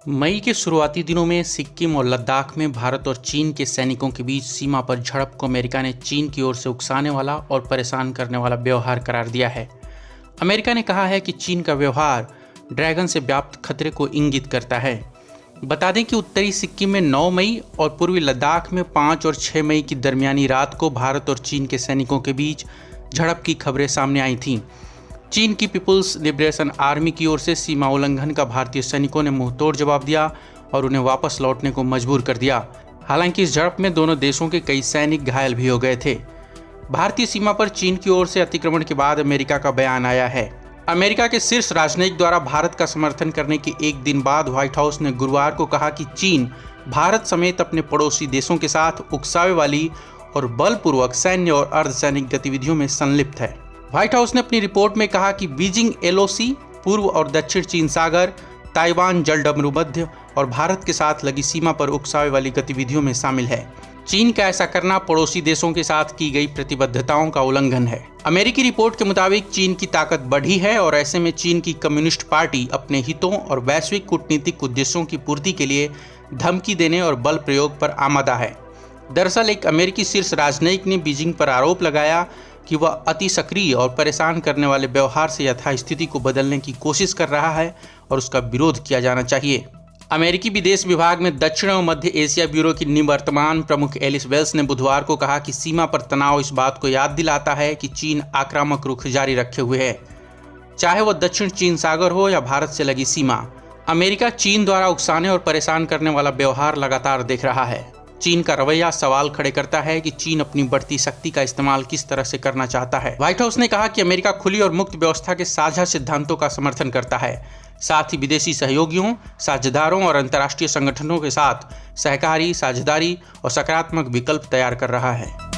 मई के शुरुआती दिनों में सिक्किम और लद्दाख में भारत और चीन के सैनिकों के बीच सीमा पर झड़प को अमेरिका ने चीन की ओर से उकसाने वाला और परेशान करने वाला व्यवहार करार दिया है। अमेरिका ने कहा है कि चीन का व्यवहार ड्रैगन से व्याप्त खतरे को इंगित करता है। बता दें कि उत्तरी सिक्किम में 9 मई और पूर्वी लद्दाख में 5 और 6 मई की दरमियानी रात को भारत और चीन के सैनिकों के बीच झड़प की खबरें सामने आई थीं। चीन की पीपुल्स लिबरेशन आर्मी की ओर से सीमा उल्लंघन का भारतीय सैनिकों ने मुंहतोड़ जवाब दिया और उन्हें वापस लौटने को मजबूर कर दिया। हालांकि इस झड़प में दोनों देशों के कई सैनिक घायल भी हो गए थे। भारतीय सीमा पर चीन की ओर से अतिक्रमण के बाद अमेरिका का बयान आया है। अमेरिका के शीर्ष राजनयिक द्वारा भारत का समर्थन करने के एक दिन बाद व्हाइट हाउस ने गुरुवार को कहा कि चीन भारत समेत अपने पड़ोसी देशों के साथ उकसावे वाली और बलपूर्वक सैन्य और अर्धसैनिक गतिविधियों में संलिप्त है। व्हाइट हाउस ने अपनी रिपोर्ट में कहा कि बीजिंग एलओसी पूर्व और दक्षिण चीन सागर, ताइवान जलडमरू मध्य और भारत के साथ लगी सीमा पर उकसावे वाली गतिविधियों में शामिल है। चीन का ऐसा करना पड़ोसी देशों के साथ की गई प्रतिबद्धताओं का उल्लंघन है। अमेरिकी रिपोर्ट के मुताबिक चीन की ताकत बढ़ी है और ऐसे में चीन की कम्युनिस्ट पार्टी अपने हितों और वैश्विक कूटनीतिक उद्देश्यों की पूर्ति के लिए धमकी देने और बल प्रयोग पर आमादा है। दरअसल एक अमेरिकी शीर्ष राजनयिक ने बीजिंग पर आरोप लगाया कि वह अति सक्रिय और परेशान करने वाले व्यवहार से यथास्थिति को बदलने की कोशिश कर रहा है और उसका विरोध किया जाना चाहिए। अमेरिकी विदेश विभाग में दक्षिण और मध्य एशिया ब्यूरो की निवर्तमान प्रमुख एलिस वेल्स ने बुधवार को कहा कि सीमा पर तनाव इस बात को याद दिलाता है कि चीन आक्रामक रुख जारी रखे हुए है, चाहे वह दक्षिण चीन सागर हो या भारत से लगी सीमा। अमेरिका चीन द्वारा उकसाने और परेशान करने वाला व्यवहार लगातार देख रहा है। चीन का रवैया सवाल खड़े करता है कि चीन अपनी बढ़ती शक्ति का इस्तेमाल किस तरह से करना चाहता है। व्हाइट हाउस ने कहा कि अमेरिका खुली और मुक्त व्यवस्था के साझा सिद्धांतों का समर्थन करता है, साथ ही विदेशी सहयोगियों, साझेदारों और अंतर्राष्ट्रीय संगठनों के साथ सहकारी, साझेदारी और सकारात्मक विकल्प तैयार कर रहा है।